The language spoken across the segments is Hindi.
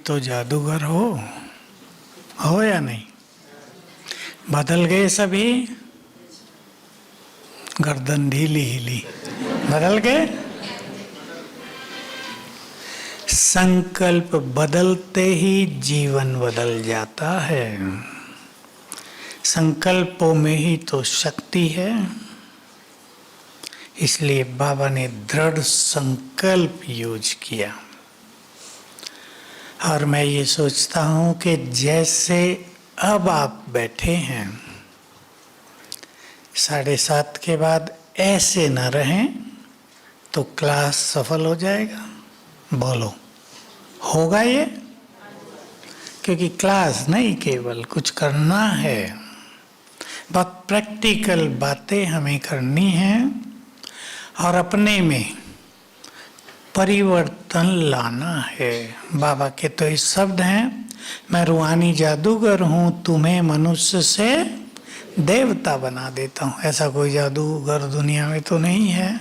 तो जादूगर हो या नहीं? बदल गए सभी, गर्दन ढीली हिली, बदल गए। संकल्प बदलते ही जीवन बदल जाता है। संकल्पों में ही तो शक्ति है। इसलिए बाबा ने दृढ़ संकल्प यूज किया। और मैं ये सोचता हूँ कि जैसे अब आप बैठे हैं, 7:30 के बाद ऐसे न रहें तो क्लास सफल हो जाएगा। बोलो, होगा ये? क्योंकि क्लास नहीं, केवल कुछ करना है। बहुत प्रैक्टिकल बातें हमें करनी है और अपने में परिवर्तन लाना है। बाबा के तो इस शब्द हैं, मैं रूहानी जादूगर हूँ, तुम्हें मनुष्य से देवता बना देता हूँ। ऐसा कोई जादूगर दुनिया में तो नहीं है।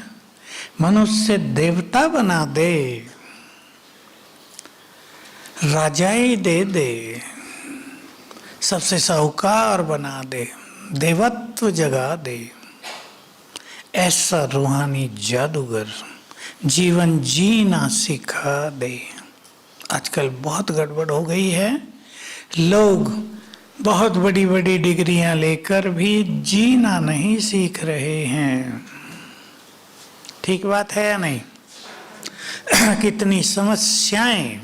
मनुष्य से देवता बना दे, राजाई दे दे, सबसे साहूकार बना दे, देवत्व जगा दे। ऐसा रूहानी जादूगर जीवन जीना सिखा दे। आजकल बहुत गड़बड़ हो गई है। लोग बहुत बड़ी बड़ी डिग्रियां लेकर भी जीना नहीं सीख रहे हैं। ठीक बात है या नहीं? कितनी समस्याएं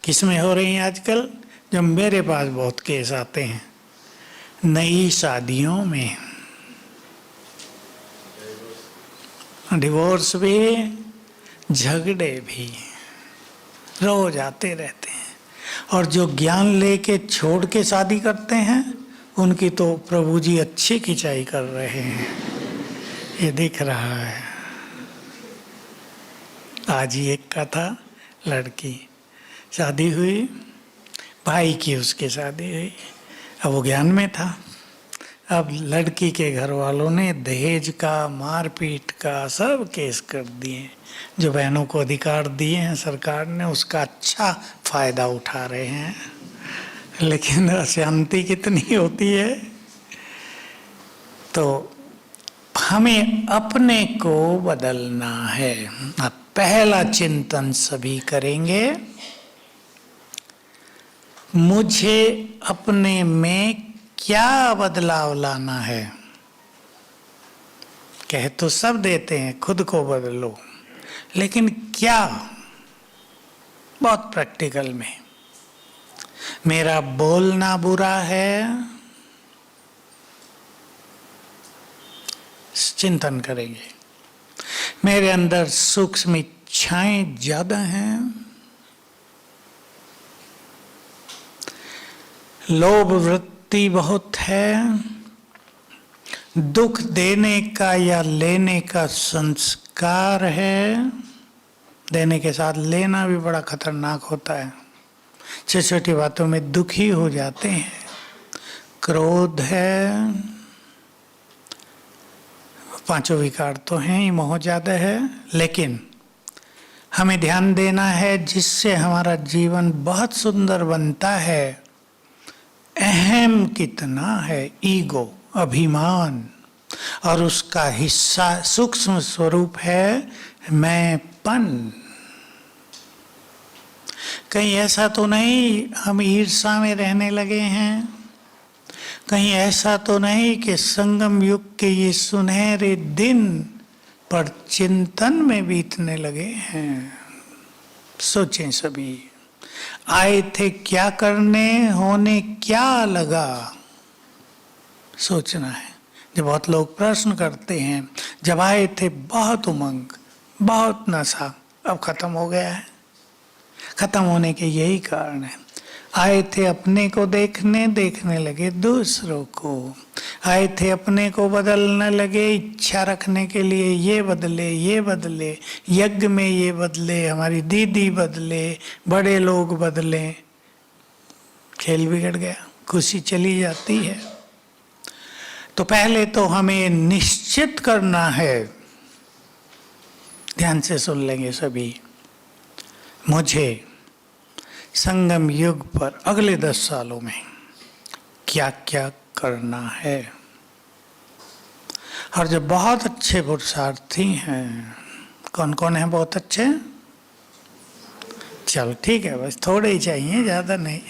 किसमें हो रही हैं आजकल? जो मेरे पास बहुत केस आते हैं, नई शादियों में डिवोर्स भी, झगड़े भी रोज आते रहते हैं। और जो ज्ञान लेके छोड़ के शादी करते हैं, उनकी तो प्रभु जी अच्छी खिंचाई कर रहे हैं, ये दिख रहा है। आज ही एक का था, लड़की शादी हुई, भाई की उसके शादी हुई। अब वो ज्ञान में था। अब लड़की के घर वालों ने दहेज का, मारपीट का सब केस कर दिए। जो बहनों को अधिकार दिए हैं सरकार ने, उसका अच्छा फायदा उठा रहे हैं। लेकिन अशांति कितनी होती है। तो हमें अपने को बदलना है। अब पहला चिंतन सभी करेंगे, मुझे अपने में क्या बदलाव लाना है। कह तो सब देते हैं खुद को बदलो, लेकिन क्या? बहुत प्रैक्टिकल में। मेरा बोलना बुरा है, चिंतन करेंगे। मेरे अंदर सूक्ष्म इच्छाएं ज्यादा हैं, लोभ वृत्ति बहुत है, दुख देने का या लेने का संस्कार है। देने के साथ लेना भी बड़ा खतरनाक होता है। छोटी छोटी बातों में दुखी हो जाते हैं। क्रोध है, पांचों विकार तो हैं ही, मोह ज्यादा है। लेकिन हमें ध्यान देना है जिससे हमारा जीवन बहुत सुंदर बनता है। अहम कितना है, ईगो, अभिमान, और उसका हिस्सा सूक्ष्म स्वरूप है मैंपन। कहीं ऐसा तो नहीं हम ईर्ष्या में रहने लगे हैं? कहीं ऐसा तो नहीं कि संगम युग के ये सुनहरे दिन पर चिंतन में बीतने लगे हैं? सोचें सभी, आए थे क्या करने, होने क्या लगा? सोचना है। जब बहुत लोग प्रश्न करते हैं, जब आए थे बहुत उमंग, बहुत नशा, अब खत्म हो गया है। खत्म होने के यही कारण है। आए थे अपने को देखने, देखने लगे दूसरों को। आए थे अपने को बदलने लगे, इच्छा रखने के लिए ये बदले, ये बदले, यज्ञ में ये बदले, हमारी दीदी बदले, बड़े लोग बदले। खेल बिगड़ गया, खुशी चली जाती है। तो पहले तो हमें निश्चित करना है, ध्यान से सुन लेंगे सभी, मुझे संगम युग पर अगले 10 सालों में क्या क्या करना है। और जो बहुत अच्छे पुरुषार्थी हैं, कौन कौन है बहुत अच्छे? चल ठीक है, बस थोड़े ही चाहिए, ज़्यादा नहीं।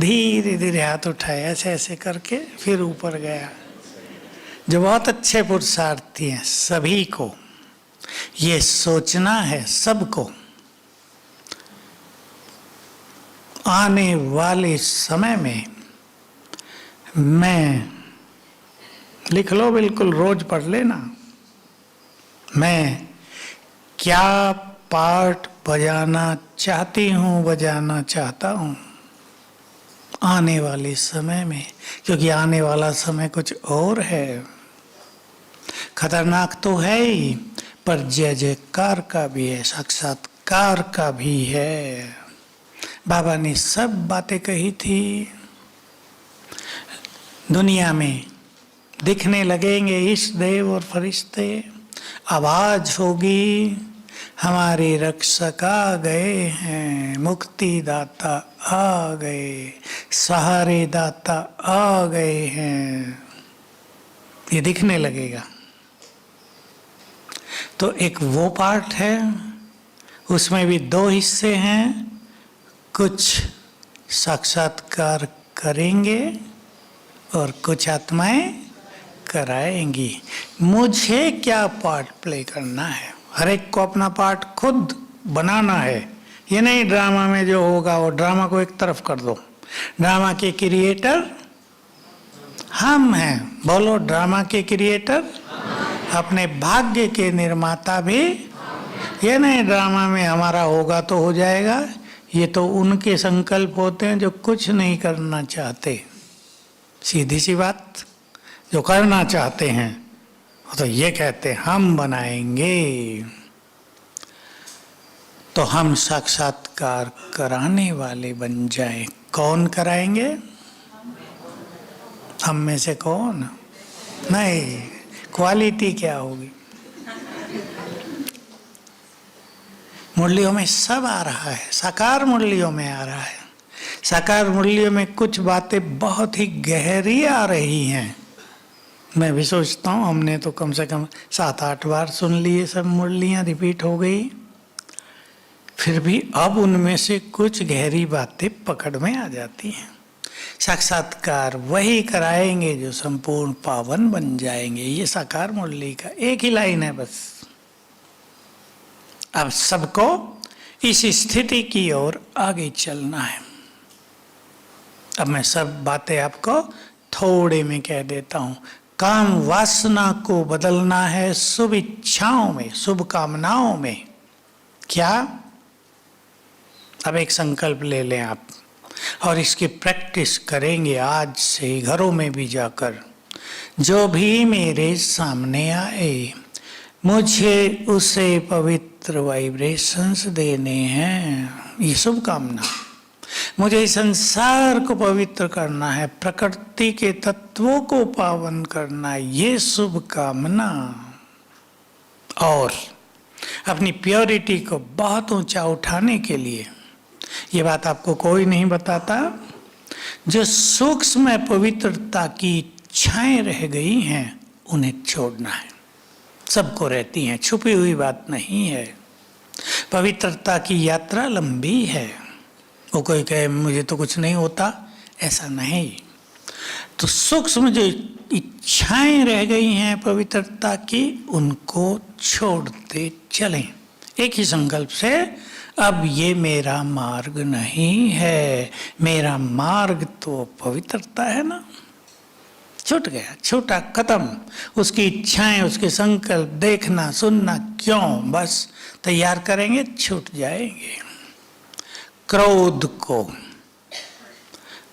धीरे धीरे हाथ उठाया ऐसे ऐसे करके, फिर ऊपर गया। जो बहुत अच्छे पुरुषार्थी हैं, सभी को ये सोचना है, सबको आने वाले समय में मैं, लिख लो बिल्कुल, रोज पढ़ लेना, मैं क्या पार्ट बजाना चाहती हूँ, बजाना चाहता हूँ आने वाले समय में। क्योंकि आने वाला समय कुछ और है, खतरनाक तो है ही, पर जय जयकार का भी है, साक्षात्कार का भी है। बाबा ने सब बातें कही थी। दुनिया में दिखने लगेंगे इष्ट देव और फरिश्ते, आवाज होगी हमारे रक्षक आ गए हैं, मुक्ति दाता आ गए, सहारे दाता आ गए हैं, ये दिखने लगेगा। तो एक वो पार्ट है, उसमें भी 2 हिस्से हैं, कुछ साक्षात्कार करेंगे और कुछ आत्माएं कराएंगी। मुझे क्या पार्ट प्ले करना है, हर एक को अपना पार्ट खुद बनाना है। ये नहीं ड्रामा में जो होगा वो ड्रामा को एक तरफ कर दो। ड्रामा के क्रिएटर हम हैं, बोलो ड्रामा के क्रिएटर, अपने भाग्य के निर्माता भी। ये नहीं ड्रामा में हमारा होगा तो हो जाएगा, ये तो उनके संकल्प होते हैं जो कुछ नहीं करना चाहते। सीधी सी बात, जो करना चाहते हैं तो ये कहते हैं हम बनाएंगे। तो हम साक्षात्कार कराने वाले बन जाएं। कौन कराएंगे? हम में से कौन? नहीं, क्वालिटी क्या होगी? मुरलियों में सब आ रहा है, साकार मुरलियों में आ रहा है। साकार मुरलियों में कुछ बातें बहुत ही गहरी आ रही हैं। मैं भी सोचता हूँ, हमने तो कम से कम 7-8 बार सुन लिए, सब मुरलियाँ रिपीट हो गई, फिर भी अब उनमें से कुछ गहरी बातें पकड़ में आ जाती हैं। साक्षात्कार वही कराएंगे जो संपूर्ण पावन बन जाएंगे। ये साकार मुरली का एक ही लाइन है बस। अब सबको इस स्थिति की ओर आगे चलना है। अब मैं सब बातें आपको थोड़े में कह देता हूं। काम वासना को बदलना है शुभ इच्छाओं में, शुभ कामनाओं में। क्या? अब एक संकल्प ले लें आप और इसकी प्रैक्टिस करेंगे आज से घरों में भी जाकर। जो भी मेरे सामने आए मुझे उसे पवित्र वाइब्रेशंस देने हैं। ये शुभ कामना। मुझे इस संसार को पवित्र करना है, प्रकृति के तत्वों को पावन करना है, ये शुभ कामना। और अपनी प्योरिटी को बहुत ऊंचा उठाने के लिए, ये बात आपको कोई नहीं बताता, जो सूक्ष्म पवित्रता की इच्छाएं रह गई हैं उन्हें छोड़ना है। सबको रहती हैं, छुपी हुई बात नहीं है। पवित्रता की यात्रा लंबी है। वो कोई कहे मुझे तो कुछ नहीं होता, ऐसा नहीं। तो सूक्ष्म जो इच्छाएं रह गई हैं पवित्रता की, उनको छोड़ते चलें एक ही संकल्प से। अब ये मेरा मार्ग नहीं है, मेरा मार्ग तो पवित्रता है ना। छूट गया, छूटा, खत्म। उसकी इच्छाएं, उसके संकल्प देखना सुनना क्यों, बस तैयार करेंगे, छूट जाएंगे। क्रोध को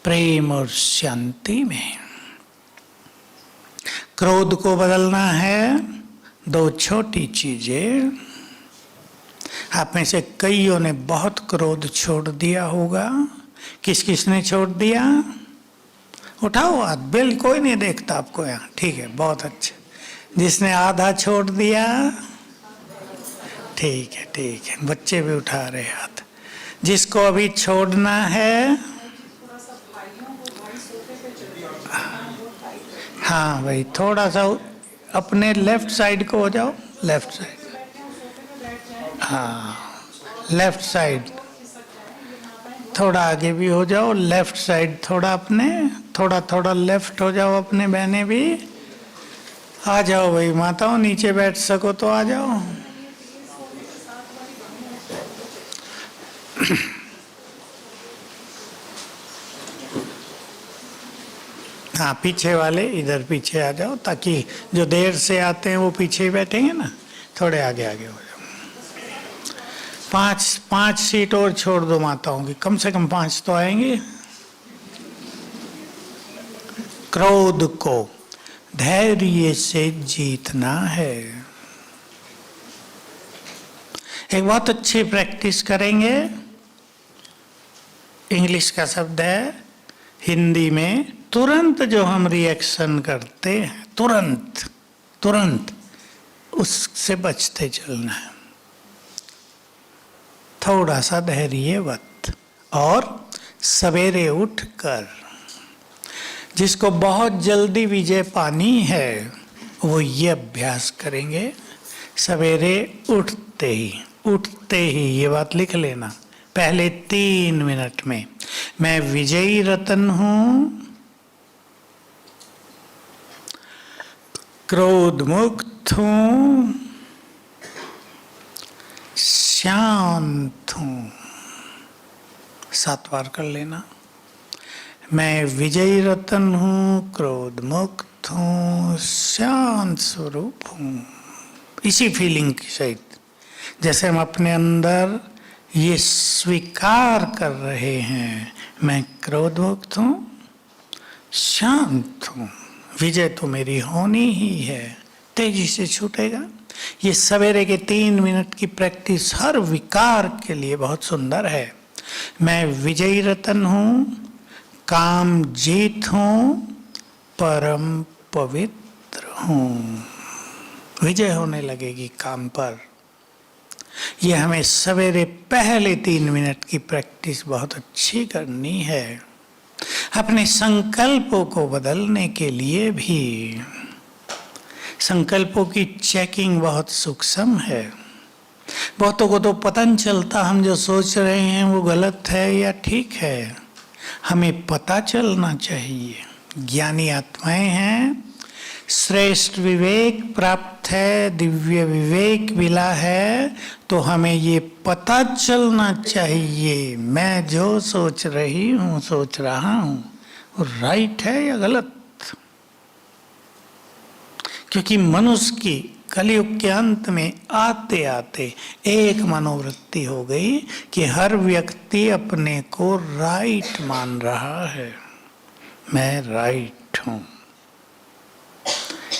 प्रेम और शांति में, क्रोध को बदलना है 2 छोटी चीजें। आप में से कईयों ने बहुत क्रोध छोड़ दिया होगा। किस किस ने छोड़ दिया? उठाओ हाथ, बिल कोई नहीं देखता आपको यहाँ, ठीक है, बहुत अच्छा। जिसने आधा छोड़ दिया, ठीक है ठीक है, बच्चे भी उठा रहे हाथ। जिसको अभी छोड़ना है, हाँ भाई थोड़ा सा अपने लेफ्ट साइड को हो जाओ, लेफ्ट साइड, हाँ लेफ्ट साइड, थोड़ा आगे भी हो जाओ, लेफ्ट साइड थोड़ा अपने, थोड़ा थोड़ा लेफ्ट हो जाओ अपने, बहनें भी आ जाओ भाई, माताओं नीचे बैठ सको तो आ जाओ। हाँ पीछे वाले इधर पीछे आ जाओ, ताकि जो देर से आते हैं वो पीछे ही बैठेंगे ना, थोड़े आगे आगे हो जाओ। पांच सीट और छोड़ दो माताओं की, कम से कम 5 तो आएंगे। क्रोध को धैर्य से जीतना है। एक बहुत अच्छी प्रैक्टिस करेंगे। इंग्लिश का शब्द है, हिंदी में तुरंत जो हम रिएक्शन करते हैं, तुरंत तुरंत उससे बचते चलना है। थोड़ा सा धैर्यवत और सवेरे उठकर, जिसको बहुत जल्दी विजय पानी है वो ये अभ्यास करेंगे। सवेरे उठते ही ये बात लिख लेना, पहले 3 मिनट में मैं विजयी रतन हूं, क्रोध मुक्त हूं, शांत हूं। 7 बार कर लेना। मैं विजयी रतन हूं, क्रोध मुक्त हूं, शांत स्वरूप हूं। इसी फीलिंग के सहित, जैसे हम अपने अंदर ये स्वीकार कर रहे हैं, मैं क्रोध मुक्त हूं, शांत हूं, विजय तो मेरी होनी ही है, तेजी से छूटेगा। ये सवेरे के 3 मिनट की प्रैक्टिस हर विकार के लिए बहुत सुंदर है। मैं विजयी रतन हूं, काम जीत हूं, परम पवित्र हूं। विजय होने लगेगी काम पर। ये हमें सवेरे पहले 3 मिनट की प्रैक्टिस बहुत अच्छी करनी है। अपने संकल्पों को बदलने के लिए भी संकल्पों की चेकिंग बहुत सूक्ष्म है। बहुतों को तो पता नहीं चलता हम जो सोच रहे हैं वो गलत है या ठीक है। हमें पता चलना चाहिए। ज्ञानी आत्माएं हैं, श्रेष्ठ विवेक प्राप्त है, दिव्य विवेक मिला है, तो हमें ये पता चलना चाहिए मैं जो सोच रही हूँ, सोच रहा हूँ, वो राइट है या गलत। क्योंकि मनुष्य की कलयुग के अंत में आते आते एक मनोवृत्ति हो गई कि हर व्यक्ति अपने को राइट मान रहा है, मैं राइट हूँ।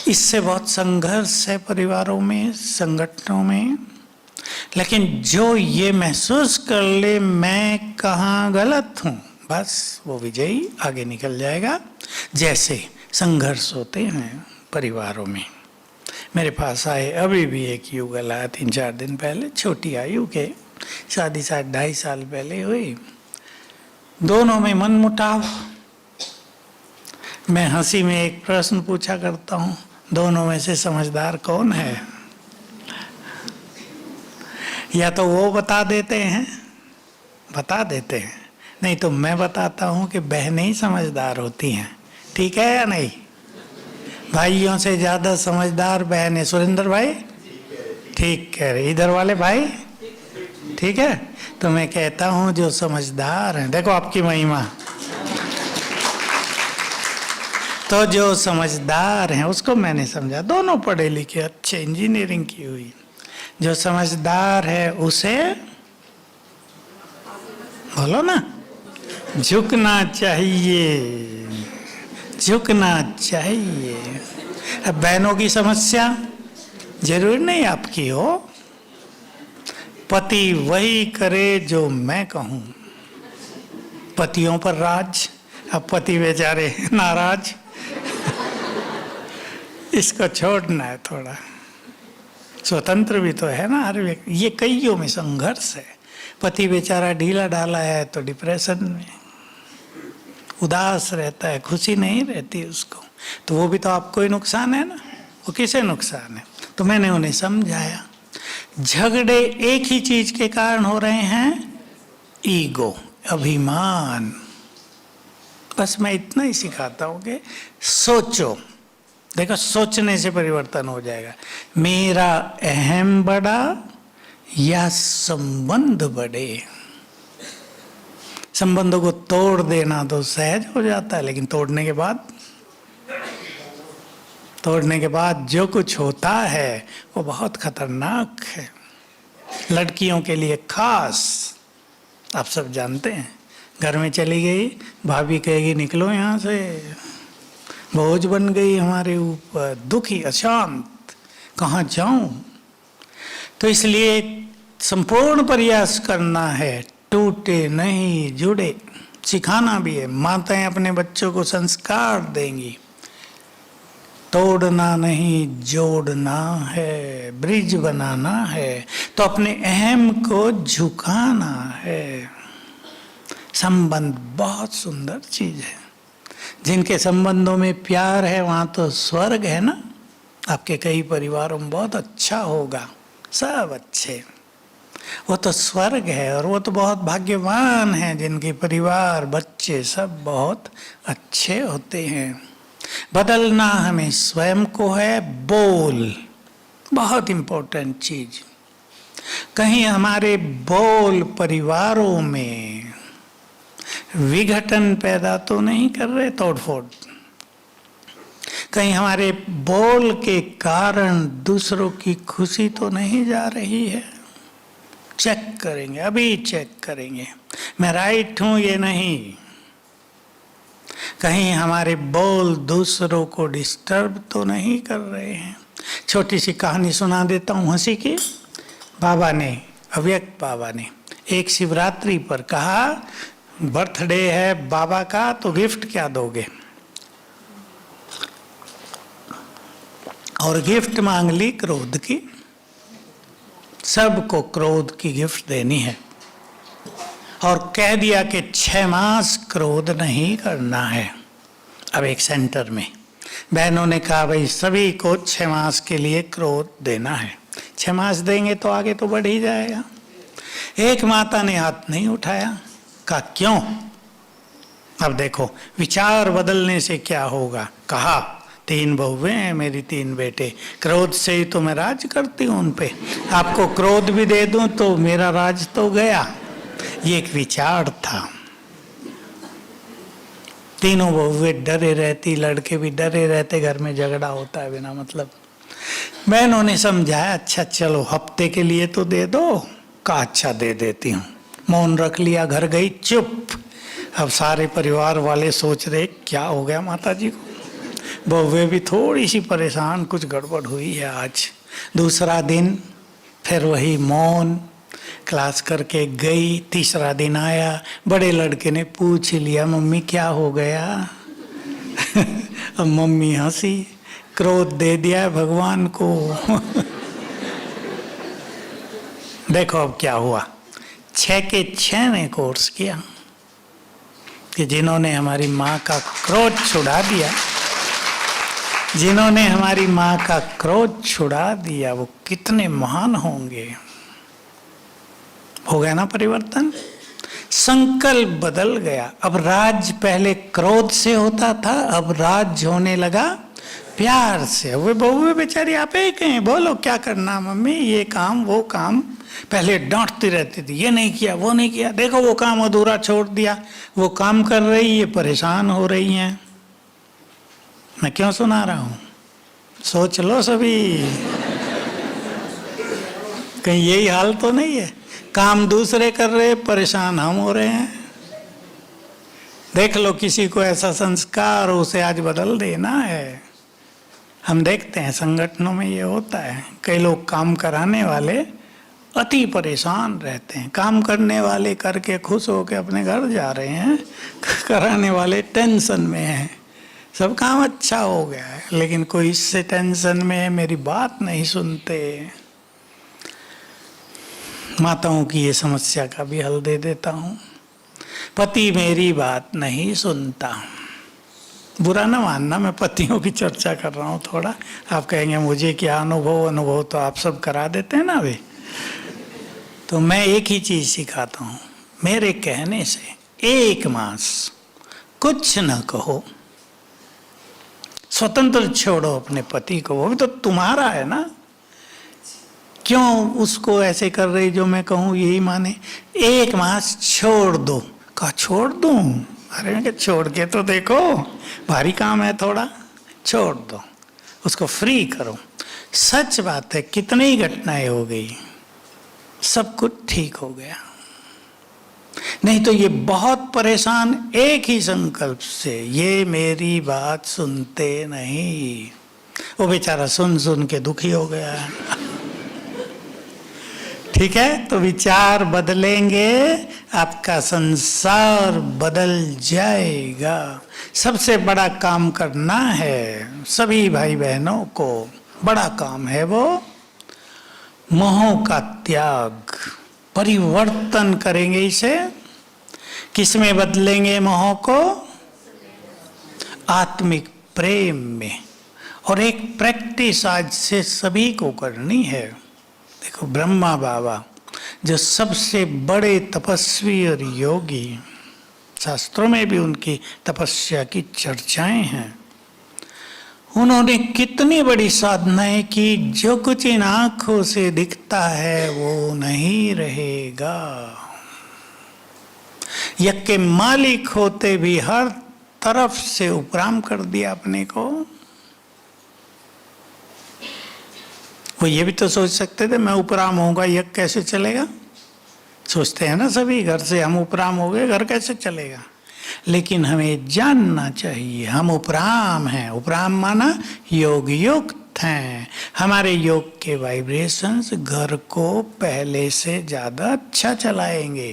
इससे बहुत संघर्ष है परिवारों में, संगठनों में। लेकिन जो ये महसूस कर ले मैं कहाँ गलत हूँ, बस वो विजयी आगे निकल जाएगा। जैसे संघर्ष होते हैं परिवारों में। मेरे पास आए अभी भी एक युगल आया 3-4 दिन पहले, छोटी आयु के, शादी शायद 2.5 साल पहले हुई। दोनों में मनमुटाव। मैं हंसी में एक प्रश्न पूछा करता हूँ, दोनों में से समझदार कौन है? या तो वो बता देते हैं, नहीं तो मैं बताता हूँ कि बहनें ही समझदार होती हैं। ठीक है या नहीं? भाइयों से ज्यादा समझदार बहनें। सुरेंद्र भाई ठीक कह रहे, इधर वाले भाई ठीक है। तो मैं कहता हूँ जो समझदार हैं, देखो आपकी महिमा, तो जो समझदार हैं उसको मैंने समझा, दोनों पढ़े लिखे अच्छे, इंजीनियरिंग की हुई। जो समझदार है उसे बोलो ना, झुकना चाहिए, झुकना चाहिए। अब बहनों की समस्या जरूर नहीं आपकी हो। पति वही करे जो मैं कहूं, पतियों पर राज। अब पति बेचारे नाराज। इसको छोड़ना है थोड़ा। स्वतंत्र भी तो है ना हर व्यक्ति। ये कईयों में संघर्ष है, पति बेचारा ढीला ढाला है तो डिप्रेशन में, उदास रहता है, खुशी नहीं रहती उसको, तो वो भी तो आपको ही नुकसान है ना, वो किसे नुकसान है। तो मैंने उन्हें समझाया, झगड़े एक ही चीज के कारण हो रहे हैं, ईगो, अभिमान। बस मैं इतना ही सिखाता हूं कि सोचो, देखो सोचने से परिवर्तन हो जाएगा। मेरा अहम बड़ा या संबंध बड़े। संबंधों को तोड़ देना तो सहज हो जाता है, लेकिन तोड़ने के बाद जो कुछ होता है वो बहुत खतरनाक है। लड़कियों के लिए खास, आप सब जानते हैं, घर में चली गई, भाभी कहेगी निकलो यहाँ से, बोझ बन गई हमारे ऊपर, दुखी, अशांत, कहाँ जाऊं। तो इसलिए संपूर्ण प्रयास करना है, टूटे नहीं जुड़े। सिखाना भी है, माताएं अपने बच्चों को संस्कार देंगी, तोड़ना नहीं जोड़ना है, ब्रिज बनाना है, तो अपने अहम को झुकाना है। संबंध बहुत सुंदर चीज है। जिनके संबंधों में प्यार है वहां तो स्वर्ग है ना। आपके कई परिवारों में बहुत अच्छा होगा, सब अच्छे, वो तो स्वर्ग है। और वो तो बहुत भाग्यवान हैं जिनके परिवार, बच्चे सब बहुत अच्छे होते हैं। बदलना हमें स्वयं को है। बोल बहुत इंपॉर्टेंट चीज। कहीं हमारे बोल परिवारों में विघटन पैदा तो नहीं कर रहे, तोड़फोड़। कहीं हमारे बोल के कारण दूसरों की खुशी तो नहीं जा रही है। चेक करेंगे, अभी चेक करेंगे, मैं राइट हूं ये नहीं। कहीं हमारे बोल दूसरों को डिस्टर्ब तो नहीं कर रहे हैं। छोटी सी कहानी सुना देता हूं हंसी की। बाबा ने, अव्यक्त बाबा ने एक शिवरात्रि पर कहा, बर्थडे है बाबा का तो गिफ्ट क्या दोगे? और गिफ्ट मांग ली क्रोध की। सबको क्रोध की गिफ्ट देनी है। और कह दिया कि 6 मास क्रोध नहीं करना है। अब एक सेंटर में बहनों ने कहा, भाई सभी को 6 मास के लिए क्रोध देना है। 6 मास देंगे तो आगे तो बढ़ ही जाएगा। एक माता ने हाथ नहीं उठाया, कहा क्यों? अब देखो विचार बदलने से क्या होगा। कहा 3 बहुएं हैं मेरी, 3 बेटे, क्रोध से ही तो मैं राज करती हूं उन पे। आपको क्रोध भी दे दूं तो मेरा राज तो गया। ये एक विचार था। तीनों बहुएं डरे रहती, लड़के भी डरे रहते, घर में झगड़ा होता है बिना मतलब। बहनों ने समझाया, अच्छा चलो हफ्ते के लिए तो दे दो। कहा अच्छा दे देती हूँ। मौन रख लिया, घर गई चुप। अब सारे परिवार वाले सोच रहे क्या हो गया माता जी को। बहुएं भी थोड़ी सी परेशान, कुछ गड़बड़ हुई है आज। दूसरा दिन फिर वही मौन, क्लास करके गई। तीसरा दिन आया, बड़े लड़के ने पूछ लिया, मम्मी क्या हो गया? अब मम्मी हंसी, क्रोध दे दिया है भगवान को। देखो अब क्या हुआ। 6 के 6 ने कोर्स किया कि जिन्होंने हमारी माँ का क्रोध छुड़ा दिया, जिन्होंने हमारी माँ का क्रोध छुड़ा दिया वो कितने महान होंगे। हो गया ना परिवर्तन। संकल्प बदल गया। अब राज पहले क्रोध से होता था, अब राज होने लगा प्यार से। वो बहू बेचारी आप ही कहें, बोलो क्या करना मम्मी, ये काम वो काम। पहले डांटती रहती थी, ये नहीं किया वो नहीं किया, देखो वो काम अधूरा छोड़ दिया। वो काम कर रही, ये परेशान हो रही हैं। मैं क्यों सुना रहा हूं? सोच लो सभी, कहीं यही हाल तो नहीं है। काम दूसरे कर रहे, परेशान हम हो रहे हैं। देख लो किसी को ऐसा संस्कार उसे आज बदल देना है। हम देखते हैं संगठनों में ये होता है। कई लोग काम कराने वाले अति परेशान रहते हैं। काम करने वाले करके खुश होकर अपने घर जा रहे हैं, कराने वाले टेंशन में हैं। सब काम अच्छा हो गया है लेकिन कोई इससे टेंशन में है, मेरी बात नहीं सुनते। माताओं की ये समस्या का भी हल दे देता हूँ। पति मेरी बात नहीं सुनता। बुरा ना मानना, मैं पतियों की चर्चा कर रहा हूँ थोड़ा। आप कहेंगे मुझे क्या अनुभव तो आप सब करा देते हैं ना अभी। तो मैं एक ही चीज सिखाता हूँ, मेरे कहने से 1 मास कुछ न कहो, स्वतंत्र छोड़ो अपने पति को, वो भी तो तुम्हारा है ना। क्यों उसको ऐसे कर रही जो मैं कहूँ यही माने। 1 मास छोड़ दो। कहा छोड़ दूं? अरे मैं छोड़ के तो देखो, भारी काम है थोड़ा, छोड़ दो, उसको फ्री करो। सच बात है, कितनी घटनाएं हो गई, सब कुछ ठीक हो गया। नहीं तो ये बहुत परेशान एक ही संकल्प से, ये मेरी बात सुनते नहीं। वो बेचारा सुन सुन के दुखी हो गया है। ठीक है, तो विचार बदलेंगे, आपका संसार बदल जाएगा। सबसे बड़ा काम करना है सभी भाई बहनों को, बड़ा काम है वो मोह का त्याग। परिवर्तन करेंगे इसे, किसमें बदलेंगे मोह को? आत्मिक प्रेम में। और एक प्रैक्टिस आज से सभी को करनी है। देखो ब्रह्मा बाबा जो सबसे बड़े तपस्वी और योगी, शास्त्रों में भी उनकी तपस्या की चर्चाएं हैं। उन्होंने कितनी बड़ी साधनाएं की, जो कुछ इन आंखों से दिखता है वो नहीं रहेगा। यज्ञ के मालिक होते भी हर तरफ से उपराम कर दिया अपने को। वो ये भी तो सोच सकते थे मैं उपराम होऊंगा, यज्ञ कैसे चलेगा। सोचते हैं ना सभी, घर से हम उपराम हो गए, घर कैसे चलेगा। लेकिन हमें जानना चाहिए हम उपराम हैं। उपराम माना योग युक्त हैं। हमारे योग के वाइब्रेशंस घर को पहले से ज्यादा अच्छा चलाएंगे,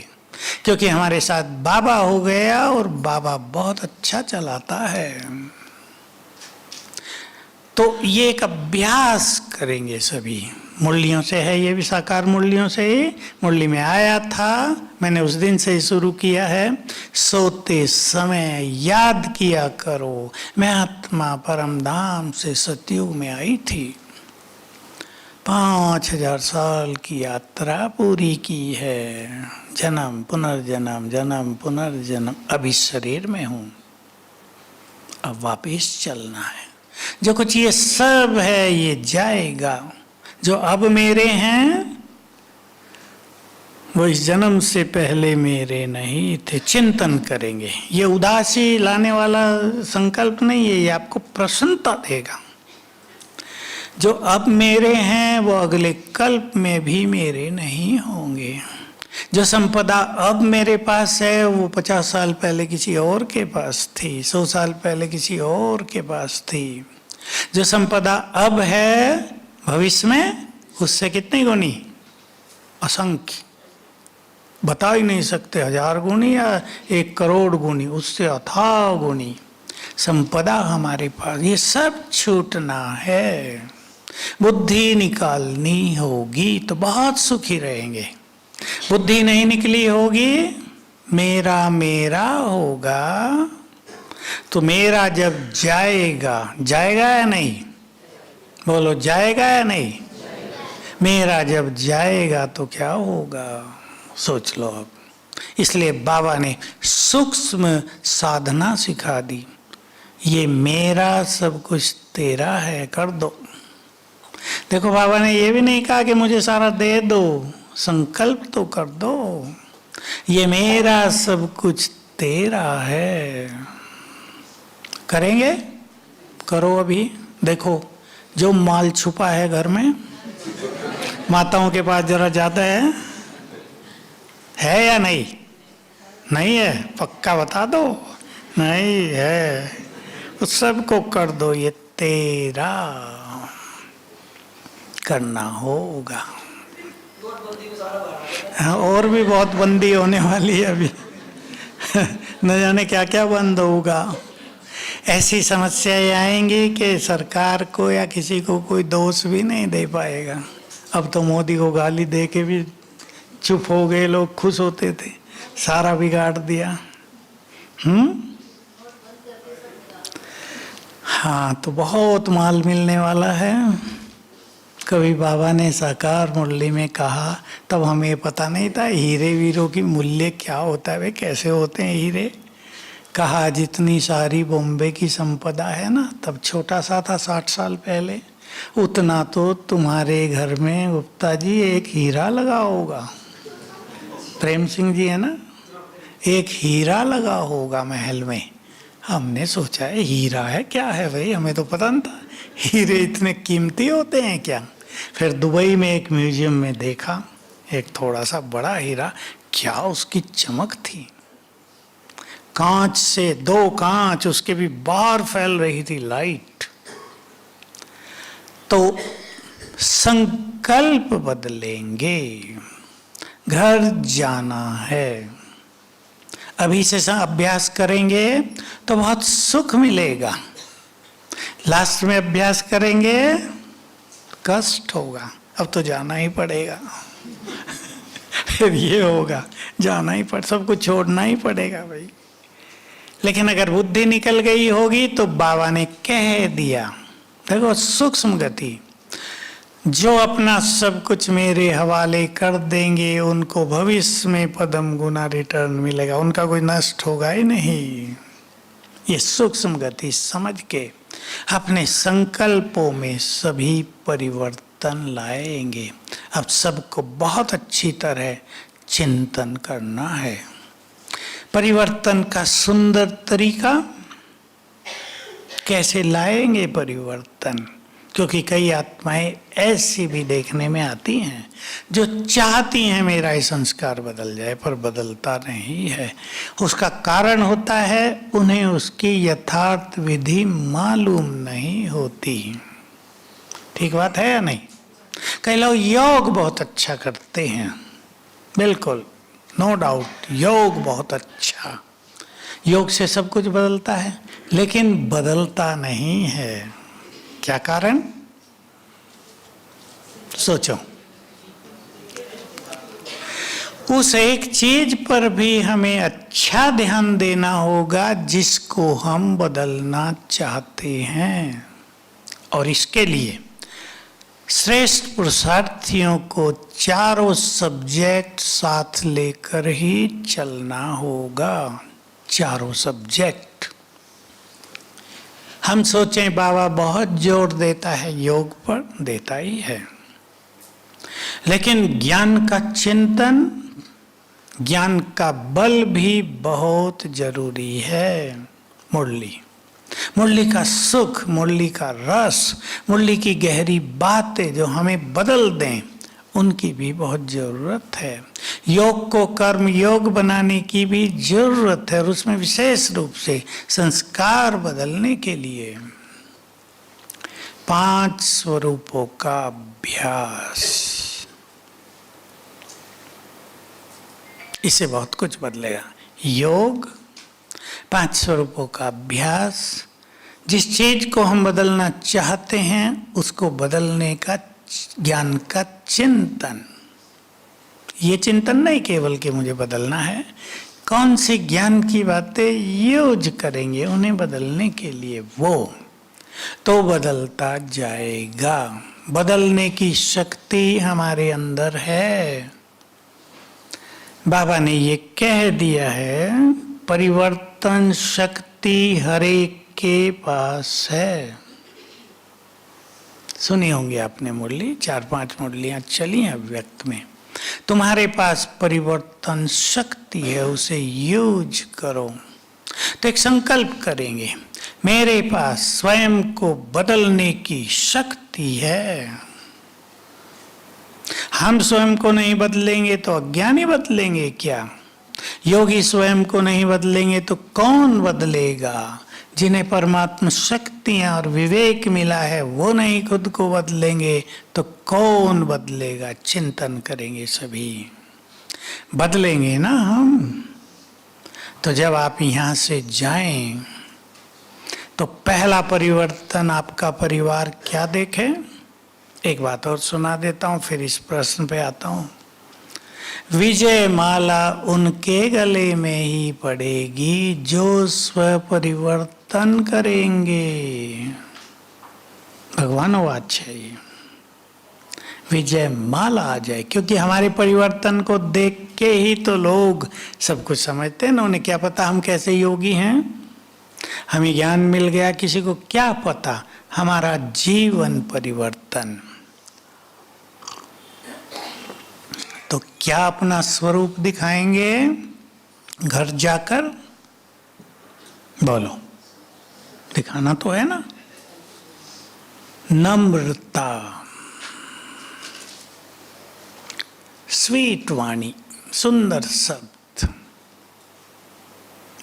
क्योंकि हमारे साथ बाबा हो गया और बाबा बहुत अच्छा चलाता है। तो ये एक अभ्यास करेंगे सभी। मुरलियों से है, ये भी साकार मुरलियों से ही मुरली में आया था। मैंने उस दिन से ही शुरू किया है। सोते समय याद किया करो, मैं आत्मा परम धाम से सतयुग में आई थी। 5000 साल की यात्रा पूरी की है। जन्म पुनर्जन्म, जन्म पुनर्जन्म। अब इस शरीर में हूं, अब वापिस चलना है। जो कुछ ये सब है ये जाएगा। जो अब मेरे हैं वो इस जन्म से पहले मेरे नहीं थे। चिंतन करेंगे। ये उदासी लाने वाला संकल्प नहीं है, ये आपको प्रसन्नता देगा। जो अब मेरे हैं वो अगले कल्प में भी मेरे नहीं होंगे। जो संपदा अब मेरे पास है वो 50 साल पहले किसी और के पास थी, 100 साल पहले किसी और के पास थी। जो संपदा अब है भविष्य में उससे कितनी गुनी? असंख्य, बता ही नहीं सकते। 1000 गुनी या 1 करोड़ गुनी, उससे अथाह गुनी संपदा हमारे पास। ये सब छूटना है, बुद्धि निकालनी होगी तो बहुत सुखी रहेंगे। बुद्धि नहीं निकली होगी, मेरा मेरा होगा। तो मेरा जब जाएगा, जाएगा या नहीं? बोलो जाएगा या नहीं? मेरा जब जाएगा तो क्या होगा, सोच लो अब। इसलिए बाबा ने सूक्ष्म साधना सिखा दी। ये मेरा सब कुछ तेरा है, कर दो। देखो बाबा ने ये भी नहीं कहा कि मुझे सारा दे दो, संकल्प तो कर दो। ये मेरा सब कुछ तेरा है। करेंगे? करो अभी। देखो जो माल छुपा है घर में, माताओं के पास जरा ज्यादा है या नहीं? नहीं है? पक्का बता दो। नहीं है, उस सबको कर दो। ये तेरा करना होगा। और भी बहुत बंदी होने वाली है अभी। न जाने क्या क्या बंद होगा। ऐसी समस्याएं आएंगी कि सरकार को या किसी को कोई दोष भी नहीं दे पाएगा। अब तो मोदी को गाली दे के भी चुप हो गए लोग, खुश होते थे, सारा बिगाड़ दिया। हाँ, तो बहुत माल मिलने वाला है। कभी बाबा ने साकार मुरली में कहा, तब हमें पता नहीं था हीरे वीरों की मूल्य क्या होता है, वे कैसे होते हैं हीरे। कहा जितनी सारी बॉम्बे की संपदा है ना, तब छोटा सा था 60 साल पहले, उतना तो तुम्हारे घर में गुप्ता जी एक हीरा लगा होगा। प्रेम सिंह जी है ना, एक हीरा लगा होगा महल में। हमने सोचा है हीरा है, क्या है भाई, हमें तो पता नहीं था हीरे इतने कीमती होते हैं क्या। फिर दुबई में एक म्यूजियम में देखा एक थोड़ा सा बड़ा हीरा, क्या उसकी चमक थी। कांच से 2 कांच उसके भी बाहर फैल रही थी लाइट। तो संकल्प बदलेंगे, घर जाना है, अभी से अभ्यास करेंगे तो बहुत सुख मिलेगा, लास्ट में अभ्यास करेंगे कष्ट होगा, अब तो जाना ही पड़ेगा। फिर ये होगा, जाना ही पड़, सब कुछ छोड़ना ही पड़ेगा भाई। लेकिन अगर बुद्धि निकल गई होगी तो बाबा ने कह दिया, देखो सूक्ष्म गति, जो अपना सब कुछ मेरे हवाले कर देंगे उनको भविष्य में पदम गुना रिटर्न मिलेगा, उनका कोई नष्ट होगा ही नहीं। ये सूक्ष्म गति समझ के अपने संकल्पों में सभी परिवर्तन लाएंगे। अब सबको बहुत अच्छी तरह चिंतन करना है। परिवर्तन का सुंदर तरीका कैसे लाएंगे परिवर्तन, क्योंकि कई आत्माएं ऐसी भी देखने में आती हैं जो चाहती हैं मेरा ये संस्कार बदल जाए, पर बदलता नहीं है। उसका कारण होता है उन्हें उसकी यथार्थ विधि मालूम नहीं होती। ठीक बात है या नहीं। कई लोग योग बहुत अच्छा करते हैं, बिल्कुल नो डाउट, योग बहुत अच्छा, योग से सब कुछ बदलता है, लेकिन बदलता नहीं है। क्या कारण, सोचो। उस एक चीज पर भी हमें अच्छा ध्यान देना होगा जिसको हम बदलना चाहते हैं, और इसके लिए श्रेष्ठ पुरुषार्थियों को चारों सब्जेक्ट साथ लेकर ही चलना होगा। चारों सब्जेक्ट। हम सोचें बाबा बहुत जोर देता है योग पर, देता ही है, लेकिन ज्ञान का चिंतन, ज्ञान का बल भी बहुत जरूरी है। मुरली, मुरली का सुख, मुरली का रस, मुरली की गहरी बातें जो हमें बदल दें, उनकी भी बहुत जरूरत है। योग को कर्म योग बनाने की भी जरूरत है, और उसमें विशेष रूप से संस्कार बदलने के लिए 5 स्वरूपों का अभ्यास, इससे बहुत कुछ बदलेगा। योग, 5 स्वरूपों का अभ्यास, जिस चीज को हम बदलना चाहते हैं उसको बदलने का ज्ञान का चिंतन। ये चिंतन नहीं केवल कि मुझे बदलना है, कौन सी ज्ञान की बातें यूज करेंगे उन्हें बदलने के लिए, वो तो बदलता जाएगा। बदलने की शक्ति हमारे अंदर है। बाबा ने ये कह दिया है, परिवर्तन शक्ति हर एक के पास है। सुनी होंगी आपने मुरली, 4-5 मुरलियां चली हैं व्यक्त में। तुम्हारे पास परिवर्तन शक्ति है, उसे यूज करो। तो एक संकल्प करेंगे, मेरे पास स्वयं को बदलने की शक्ति है। हम स्वयं को नहीं बदलेंगे तो अज्ञानी बदलेंगे क्या? योगी स्वयं को नहीं बदलेंगे तो कौन बदलेगा? जिन्हें परमात्मा शक्तियां और विवेक मिला है वो नहीं खुद को बदलेंगे तो कौन बदलेगा? चिंतन करेंगे सभी, बदलेंगे ना हम। तो जब आप यहाँ से जाएं तो पहला परिवर्तन आपका परिवार क्या देखे? एक बात और सुना देता हूँ, फिर इस प्रश्न पे आता हूँ। विजय माला उनके गले में ही पड़ेगी जो स्व परिवर्तन करेंगे। भगवानोवाच है ये। विजय माला आ जाए, क्योंकि हमारे परिवर्तन को देख के ही तो लोग सब कुछ समझते हैं ना। उन्हें क्या पता हम कैसे योगी हैं? हमें ज्ञान मिल गया, किसी को क्या पता हमारा जीवन परिवर्तन। तो क्या अपना स्वरूप दिखाएंगे घर जाकर? बोलो, दिखाना तो है ना। नम्रता, स्वीट वाणी, सुंदर शब्द।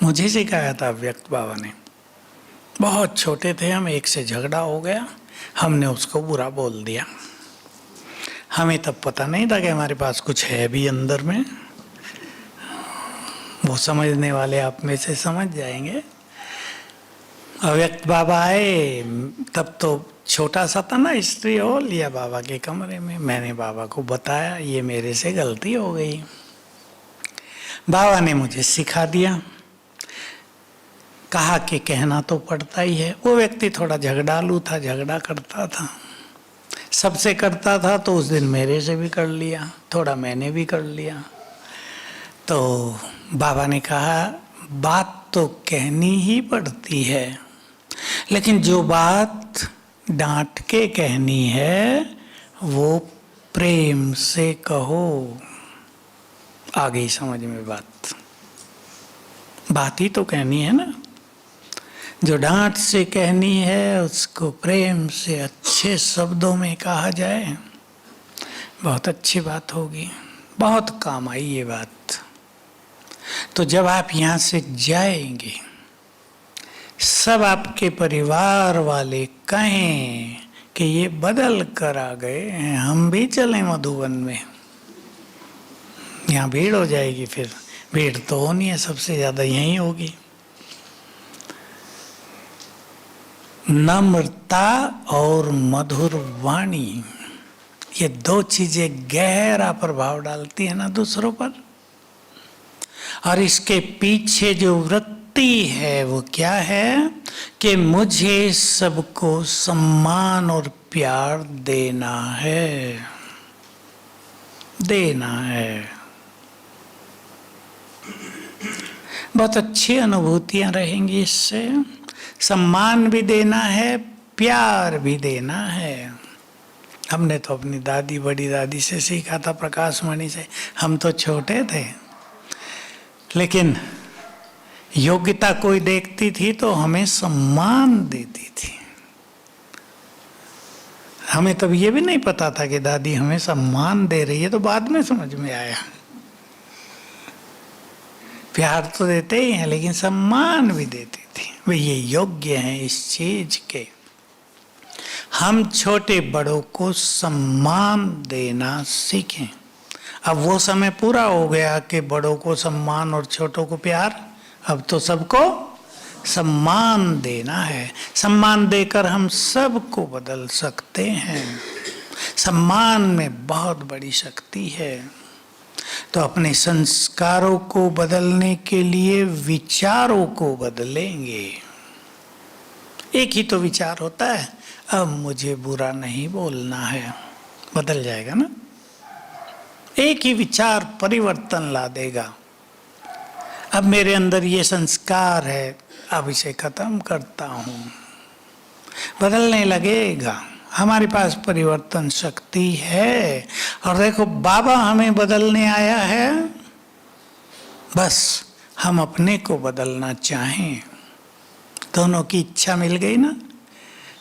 मुझे सिखाया था व्यक्त बाबा ने। बहुत छोटे थे हम, एक से झगड़ा हो गया, हमने उसको बुरा बोल दिया। हमें तब पता नहीं था कि हमारे पास कुछ है भी अंदर में। वो समझने वाले आप में से समझ जाएंगे। अव्यक्त बाबा आए, तब तो छोटा सा था ना, स्त्री हो लिया बाबा के कमरे में। मैंने बाबा को बताया ये मेरे से गलती हो गई। बाबा ने मुझे सिखा दिया, कहा कि कहना तो पड़ता ही है। वो व्यक्ति थोड़ा झगड़ालू था, झगड़ा करता था, सबसे करता था। तो उस दिन मेरे से भी कर लिया, थोड़ा मैंने भी कर लिया। तो बाबा ने कहा बात तो कहनी ही पड़ती है, लेकिन जो बात डांट के कहनी है वो प्रेम से कहो। आ गई समझ में बात? बात ही तो कहनी है ना। जो डांट से कहनी है उसको प्रेम से अच्छे शब्दों में कहा जाए, बहुत अच्छी बात होगी, बहुत काम आई ये बात। तो जब आप यहाँ से जाएंगे, सब आपके परिवार वाले कहें कि ये बदल कर आ गए हैं, हम भी चलें मधुबन में। यहाँ भीड़ हो जाएगी, फिर भीड़ तो होनी है, सबसे ज्यादा यहीं होगी। नम्रता और मधुर वाणी, ये दो चीजें गहरा प्रभाव डालती है ना दूसरों पर। और इसके पीछे जो वृत्ति है वो क्या है कि मुझे सबको सम्मान और प्यार देना है, देना है। बहुत अच्छी अनुभूतियां रहेंगी इससे। सम्मान भी देना है, प्यार भी देना है। हमने तो अपनी दादी, बड़ी दादी से सीखा था, प्रकाश मणि से। हम तो छोटे थे, लेकिन योग्यता कोई देखती थी तो हमें सम्मान देती थी। हमें तब ये भी नहीं पता था कि दादी हमें सम्मान दे रही है, तो बाद में समझ में आया। प्यार तो देते ही हैं, लेकिन सम्मान भी देती थी। वे ये योग्य हैं इस चीज के। हम छोटे बड़ों को सम्मान देना सीखें। अब वो समय पूरा हो गया कि बड़ों को सम्मान और छोटों को प्यार। अब तो सबको सम्मान देना है। सम्मान देकर हम सबको बदल सकते हैं। सम्मान में बहुत बड़ी शक्ति है। तो अपने संस्कारों को बदलने के लिए विचारों को बदलेंगे। एक ही तो विचार होता है, अब मुझे बुरा नहीं बोलना है, बदल जाएगा ना। एक ही विचार परिवर्तन ला देगा। अब मेरे अंदर ये संस्कार है, अब इसे खत्म करता हूं, बदलने लगेगा। हमारे पास परिवर्तन शक्ति है। और देखो, बाबा हमें बदलने आया है, बस हम अपने को बदलना चाहें। दोनों की इच्छा मिल गई ना।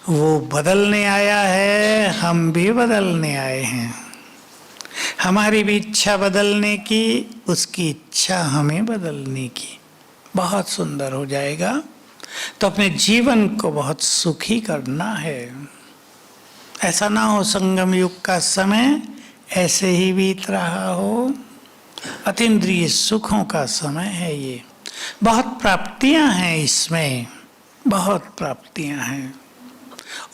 वो बदलने आया है, हम भी बदलने आए हैं। हमारी भी इच्छा बदलने की, उसकी इच्छा हमें बदलने की। बहुत सुंदर हो जाएगा। तो अपने जीवन को बहुत सुखी करना है। ऐसा ना हो संगम युग का समय ऐसे ही बीत रहा हो। अतीन्द्रिय सुखों का समय है ये। बहुत प्राप्तियां हैं इसमें, बहुत प्राप्तियां हैं।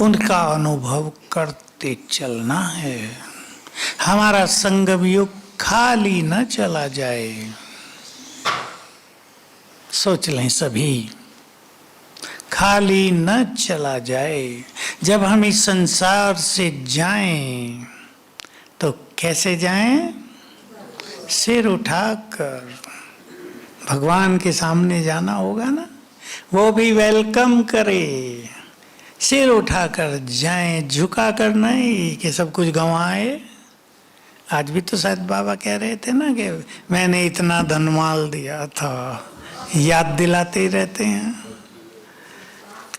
उनका अनुभव करते चलना है। हमारा संगम युग खाली न चला जाए। सोच लें सभी, खाली न चला जाए। जब हम इस संसार से जाएं तो कैसे जाएं? सिर उठाकर। भगवान के सामने जाना होगा ना, वो भी वेलकम करे। सिर उठाकर जाएं, झुकाकर नहीं कि सब कुछ गंवाए। आज भी तो शायद बाबा कह रहे थे ना कि मैंने इतना धनमाल दिया था, याद दिलाते ही रहते हैं।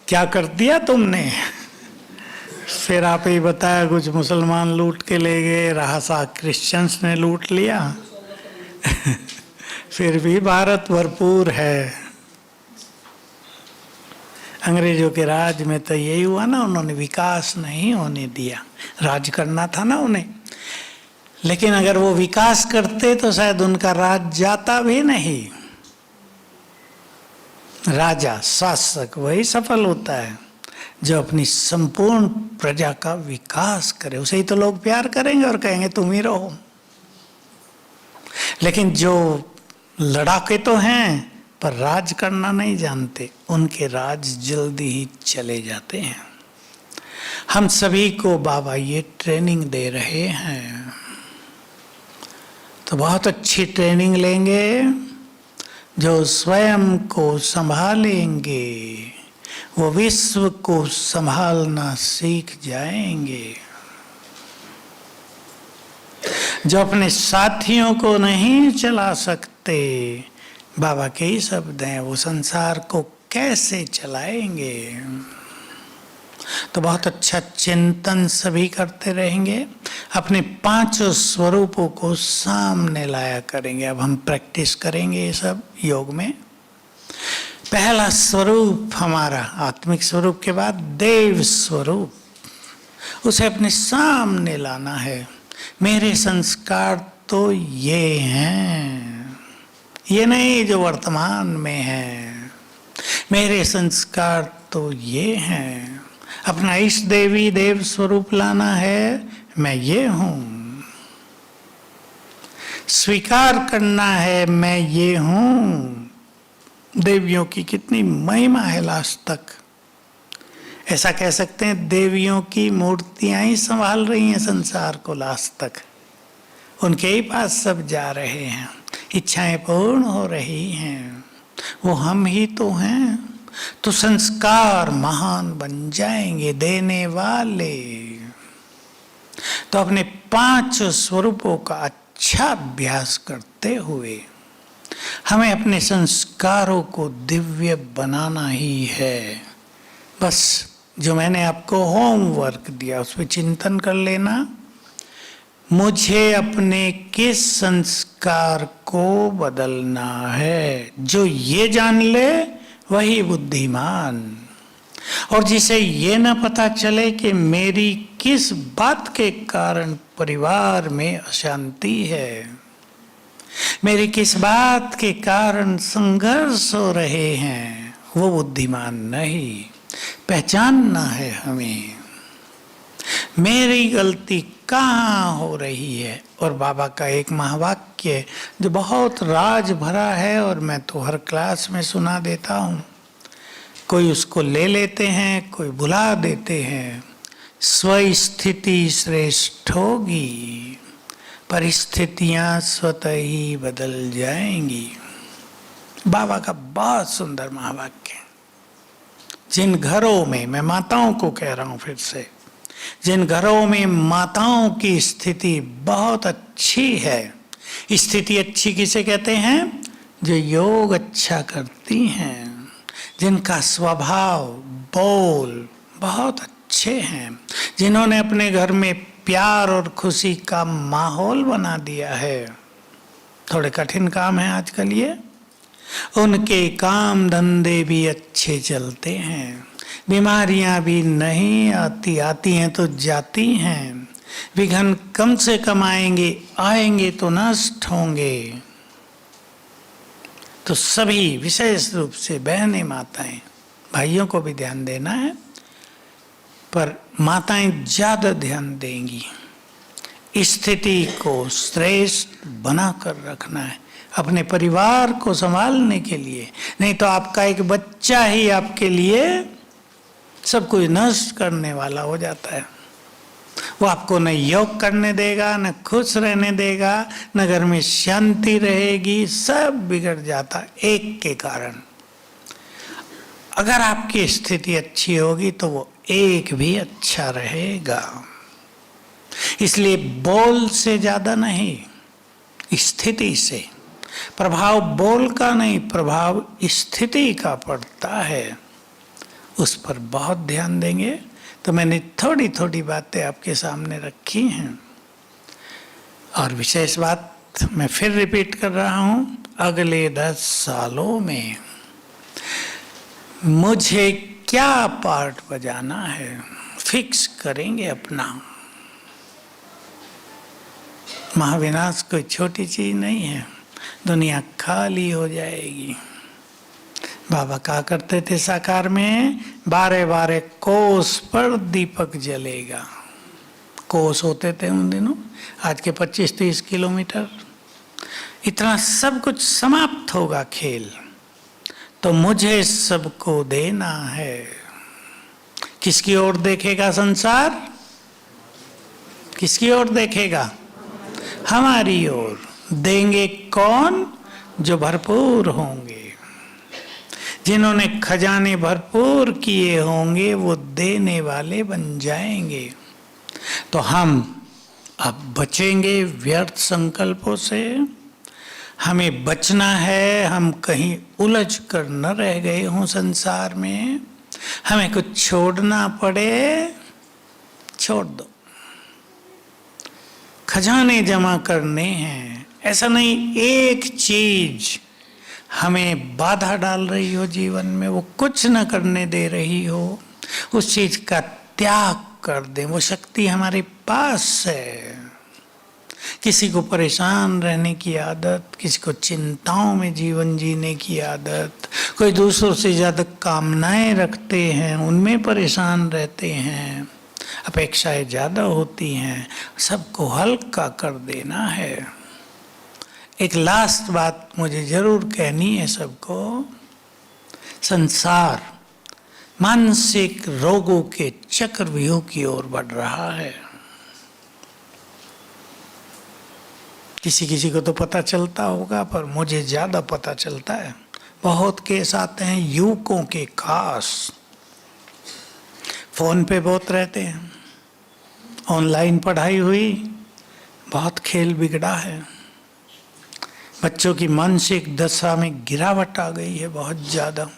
क्या कर दिया तुमने? फिर आप ही बताया, कुछ मुसलमान लूट के ले गए, रहा सा क्रिश्चियंस ने लूट लिया। फिर भी भारत भरपूर है। अंग्रेजों के राज में तो यही हुआ ना, उन्होंने विकास नहीं होने दिया। राज करना था ना उन्हें, लेकिन अगर वो विकास करते तो शायद उनका राज जाता भी नहीं। राजा शासक वही सफल होता है जो अपनी संपूर्ण प्रजा का विकास करे। उसे ही तो लोग प्यार करेंगे और कहेंगे तुम ही रहो। लेकिन जो लड़ाके तो हैं पर राज करना नहीं जानते, उनके राज जल्दी ही चले जाते हैं। हम सभी को बाबा ये ट्रेनिंग दे रहे हैं, तो बहुत अच्छी ट्रेनिंग लेंगे। जो स्वयं को संभालेंगे वो विश्व को संभालना सीख जाएंगे। जो अपने साथियों को नहीं चला सकते, बाबा के ही शब्द हैं, वो संसार को कैसे चलाएंगे? तो बहुत अच्छा चिंतन सभी करते रहेंगे, अपने पांचों स्वरूपों को सामने लाया करेंगे। अब हम प्रैक्टिस करेंगे ये सब योग में। पहला स्वरूप हमारा आत्मिक स्वरूप के बाद देव स्वरूप, उसे अपने सामने लाना है। मेरे संस्कार तो ये हैं, ये नहीं जो वर्तमान में है। मेरे संस्कार तो ये हैं। अपना इष्ट देवी देव स्वरूप लाना है, मैं ये हूं। स्वीकार करना है, मैं ये हूं। देवियों की कितनी महिमा है लास्ट तक। ऐसा कह सकते हैं देवियों की मूर्तियां ही संभाल रही हैं संसार को लास्ट तक। उनके ही पास सब जा रहे हैं, इच्छाएं पूर्ण हो रही हैं। वो हम ही तो हैं। तो संस्कार महान बन जाएंगे देने वाले। तो अपने पांच स्वरूपों का अच्छा अभ्यास करते हुए हमें अपने संस्कारों को दिव्य बनाना ही है। बस जो मैंने आपको होमवर्क दिया उस पर चिंतन कर लेना। मुझे अपने किस संस्कार को बदलना है? जो ये जान ले वही बुद्धिमान। और जिसे ये न पता चले कि मेरी किस बात के कारण परिवार में अशांति है, मेरी किस बात के कारण संघर्ष हो रहे हैं, वो बुद्धिमान नहीं। पहचानना है हमें मेरी गलती कहाँ हो रही है। और बाबा का एक महावाक्य जो बहुत राज भरा है और मैं तो हर क्लास में सुना देता हूँ, कोई उसको ले लेते हैं, कोई भुला देते हैं। स्वस्थिति श्रेष्ठ होगी, परिस्थितियां स्वतः ही बदल जाएंगी। बाबा का बहुत सुंदर महावाक्य। जिन घरों में, मैं माताओं को कह रहा हूं फिर से, जिन घरों में माताओं की स्थिति बहुत अच्छी है। स्थिति अच्छी किसे कहते हैं? जो योग अच्छा करती हैं, जिनका स्वभाव बोल बहुत अच्छे हैं, जिन्होंने अपने घर में प्यार और खुशी का माहौल बना दिया है। थोड़े कठिन काम है आजकल ये। उनके काम धंधे भी अच्छे चलते हैं, बीमारियां भी नहीं आती, आती हैं तो जाती हैं। विघ्न कम से कम आएंगे, आएंगे तो नष्ट होंगे। तो सभी विशेष रूप से बहनें माताएं, भाइयों को भी ध्यान देना है, पर माताएं ज्यादा ध्यान देंगी। स्थिति को श्रेष्ठ बनाकर रखना है अपने परिवार को संभालने के लिए। नहीं तो आपका एक बच्चा ही आपके लिए सब कुछ नष्ट करने वाला हो जाता है। वो आपको न योग करने देगा, न खुश रहने देगा, न घर में शांति रहेगी, सब बिगड़ जाता एक के कारण। अगर आपकी स्थिति अच्छी होगी तो वो एक भी अच्छा रहेगा। इसलिए बोल से ज्यादा नहीं, स्थिति से। प्रभाव बोल का नहीं, प्रभाव स्थिति का पड़ता है, उस पर बहुत ध्यान देंगे। तो मैंने थोड़ी थोड़ी बातें आपके सामने रखी हैं। और विशेष बात मैं फिर रिपीट कर रहा हूं, अगले 10 सालों में मुझे क्या पार्ट बजाना है, फिक्स करेंगे अपना। महाविनाश कोई छोटी चीज नहीं है, दुनिया खाली हो जाएगी। बाबा कहा करते थे साकार में, 12-12 कोस पर दीपक जलेगा। कोस होते थे उन दिनों, आज के 25-30 किलोमीटर। इतना सब कुछ समाप्त होगा खेल, तो मुझे सबको देना है। किसकी ओर देखेगा संसार? किसकी ओर देखेगा? हमारी ओर। देंगे कौन? जो भरपूर होंगे, जिन्होंने खजाने भरपूर किए होंगे, वो देने वाले बन जाएंगे। तो हम अब बचेंगे व्यर्थ संकल्पों से। हमें बचना है, हम कहीं उलझ कर न रह गए हों संसार में। हमें कुछ छोड़ना पड़े, छोड़ दो। खजाने जमा करने हैं, ऐसा नहीं एक चीज हमें बाधा डाल रही हो जीवन में, वो कुछ न करने दे रही हो, उस चीज का त्याग कर दें। वो शक्ति हमारे पास है। किसी को परेशान रहने की आदत, किसी को चिंताओं में जीवन जीने की आदत, कोई दूसरों से ज्यादा कामनाएं रखते हैं, उनमें परेशान रहते हैं, अपेक्षाएं ज्यादा होती हैं। सबको हल्का कर देना है। एक लास्ट बात मुझे जरूर कहनी है सबको। संसार मानसिक रोगों के चक्रव्यूह की ओर बढ़ रहा है। किसी किसी को तो पता चलता होगा, पर मुझे ज्यादा पता चलता है। बहुत केस आते हैं युवकों के, खास फोन पे बहुत रहते हैं, ऑनलाइन पढ़ाई हुई, बहुत खेल बिगड़ा है, बच्चों की मानसिक दशा में गिरावट आ गई है बहुत ज्यादा।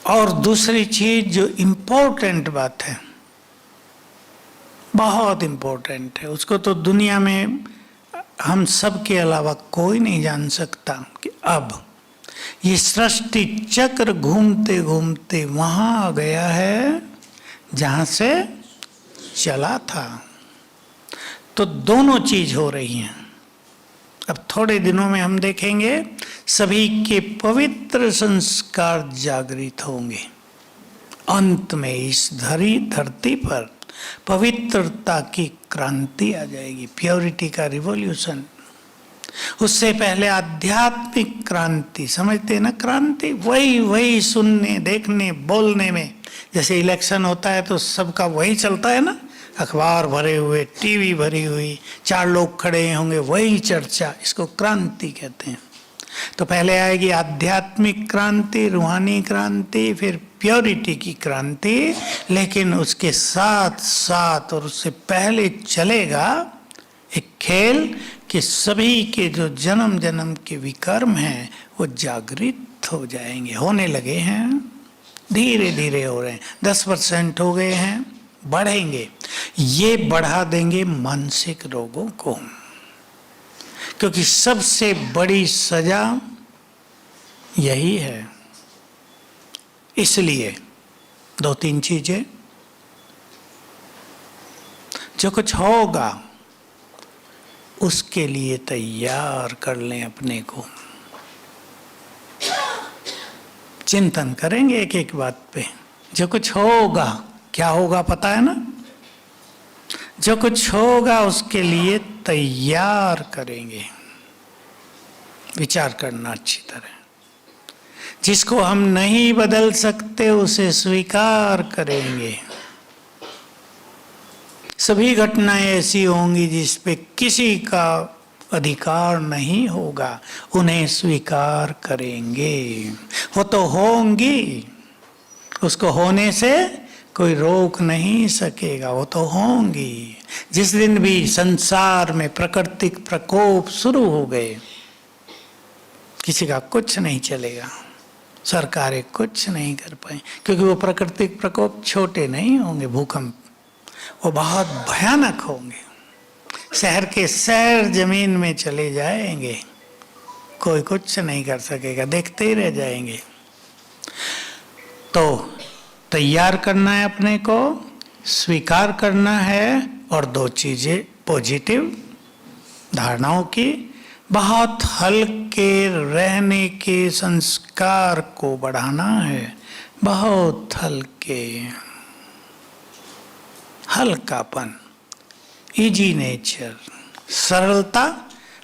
और दूसरी चीज जो इम्पोर्टेंट बात है, बहुत इम्पोर्टेंट है, उसको तो दुनिया में हम सब के अलावा कोई नहीं जान सकता, कि अब ये सृष्टि चक्र घूमते घूमते वहां आ गया है जहां से चला था। तो दोनों चीज हो रही हैं। अब थोड़े दिनों में हम देखेंगे सभी के पवित्र संस्कार जागृत होंगे। अंत में इस धरती पर पवित्रता की क्रांति आ जाएगी, प्योरिटी का रिवॉल्यूशन। उससे पहले आध्यात्मिक क्रांति, समझते ना, क्रांति वही सुनने, देखने, बोलने में। जैसे इलेक्शन होता है तो सबका वही चलता है ना, अखबार भरे हुए, टीवी भरी हुई, 4 लोग खड़े होंगे, वही चर्चा, इसको क्रांति कहते हैं। तो पहले आएगी आध्यात्मिक क्रांति, रूहानी क्रांति, फिर प्योरिटी की क्रांति। लेकिन उसके साथ साथ और उससे पहले चलेगा एक खेल कि सभी के जो जन्म जन्म के विकर्म हैं वो जागृत हो जाएंगे, होने लगे हैं, धीरे धीरे हो रहे हैं। 10% हो गए हैं, बढ़ेंगे। ये बढ़ा देंगे मानसिक रोगों को, क्योंकि सबसे बड़ी सजा यही है। इसलिए 2-3 चीजें, जो कुछ होगा उसके लिए तैयार कर लें अपने को। चिंतन करेंगे एक एक बात पे। जो कुछ होगा, क्या होगा पता है ना? जो कुछ होगा उसके लिए तैयार करेंगे, विचार करना अच्छी तरह। जिसको हम नहीं बदल सकते उसे स्वीकार करेंगे। सभी घटनाएं ऐसी होंगी जिस पे किसी का अधिकार नहीं होगा, उन्हें स्वीकार करेंगे। वो तो होंगी, उसको होने से कोई रोक नहीं सकेगा, वो तो होंगी। जिस दिन भी संसार में प्राकृतिक प्रकोप शुरू हो गए, किसी का कुछ नहीं चलेगा, सरकारें कुछ नहीं कर पाए, क्योंकि वो प्राकृतिक प्रकोप छोटे नहीं होंगे। भूकंप वो बहुत भयानक होंगे, शहर के शहर जमीन में चले जाएंगे, कोई कुछ नहीं कर सकेगा, देखते ही रह जाएंगे। तो तैयार करना है अपने को, स्वीकार करना है, और दो चीजें पॉजिटिव धारणाओं की, बहुत हल्के रहने के संस्कार को बढ़ाना है, बहुत हल्के, हल्कापन, इजी नेचर, सरलता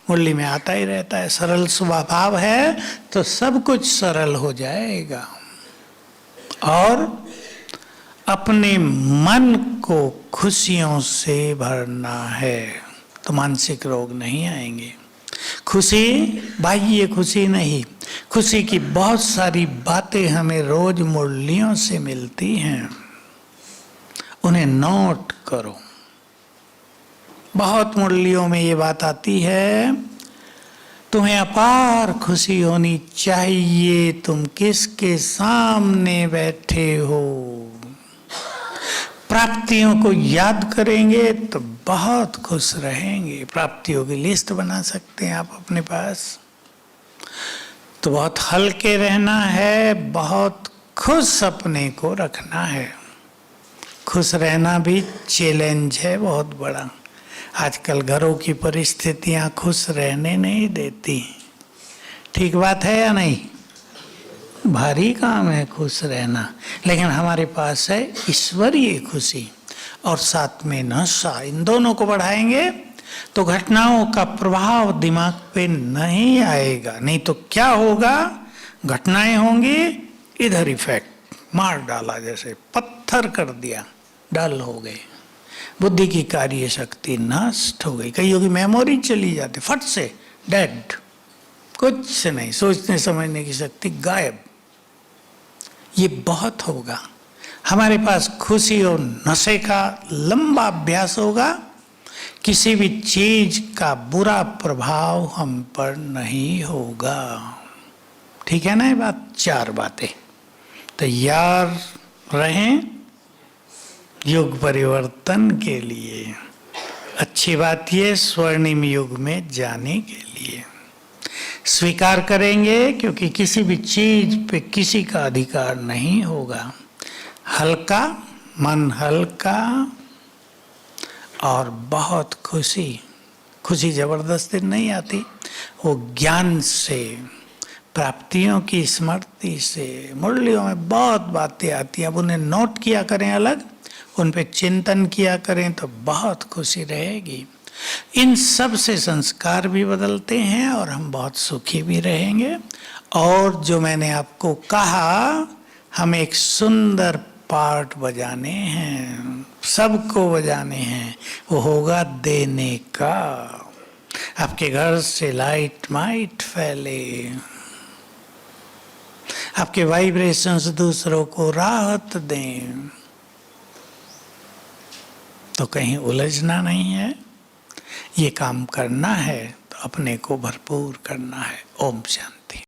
मुरली में आता ही रहता है। सरल स्वभाव है तो सब कुछ सरल हो जाएगा। और अपने मन को खुशियों से भरना है तो मानसिक रोग नहीं आएंगे। खुशी बाह्य खुशी नहीं, खुशी की बहुत सारी बातें हमें रोज मुरलियों से मिलती हैं, उन्हें नोट करो। बहुत मुरलियों में ये बात आती है, तुम्हें अपार खुशी होनी चाहिए, तुम किसके सामने बैठे हो। प्राप्तियों को याद करेंगे तो बहुत खुश रहेंगे। प्राप्तियों की लिस्ट बना सकते हैं आप अपने पास। तो बहुत हल्के रहना है, बहुत खुश अपने को रखना है। खुश रहना भी चैलेंज है बहुत बड़ा। आजकल घरों की परिस्थितियां खुश रहने नहीं देती। ठीक बात है या नहीं? भारी काम है खुश रहना, लेकिन हमारे पास है ईश्वरीय खुशी और साथ में नशा। इन दोनों को बढ़ाएंगे तो घटनाओं का प्रभाव दिमाग पे नहीं आएगा। नहीं तो क्या होगा, घटनाएं होंगी, इधर इफेक्ट मार डाला, जैसे पत्थर कर दिया, डल हो गए, बुद्धि की कार्य शक्ति नष्ट हो गई, कईयों की मेमोरी चली जाती, फट से डेड, कुछ नहीं, सोचने समझने की शक्ति गायब। ये बहुत होगा। हमारे पास खुशी और नशे का लंबा अभ्यास होगा, किसी भी चीज का बुरा प्रभाव हम पर नहीं होगा। ठीक है ना ये बात? चार बातें। तैयार रहें युग परिवर्तन के लिए। अच्छी बात ये स्वर्णिम युग में जाने के लिए स्वीकार करेंगे, क्योंकि किसी भी चीज पे किसी का अधिकार नहीं होगा। हल्का मन, हल्का, और बहुत खुशी। खुशी जबरदस्ती नहीं आती, वो ज्ञान से, प्राप्तियों की स्मृति से। मुरलियों में बहुत बातें आती हैं, अब उन्हें नोट किया करें अलग, उन पे चिंतन किया करें तो बहुत खुशी रहेगी। इन सब से संस्कार भी बदलते हैं और हम बहुत सुखी भी रहेंगे। और जो मैंने आपको कहा, हम एक सुंदर पार्ट बजाने हैं, सबको बजाने हैं, वो होगा देने का। आपके घर से लाइट माइट फैले, आपके वाइब्रेशंस दूसरों को राहत दें, तो कहीं उलझना नहीं है। ये काम करना है तो अपने को भरपूर करना है। ओम शांति।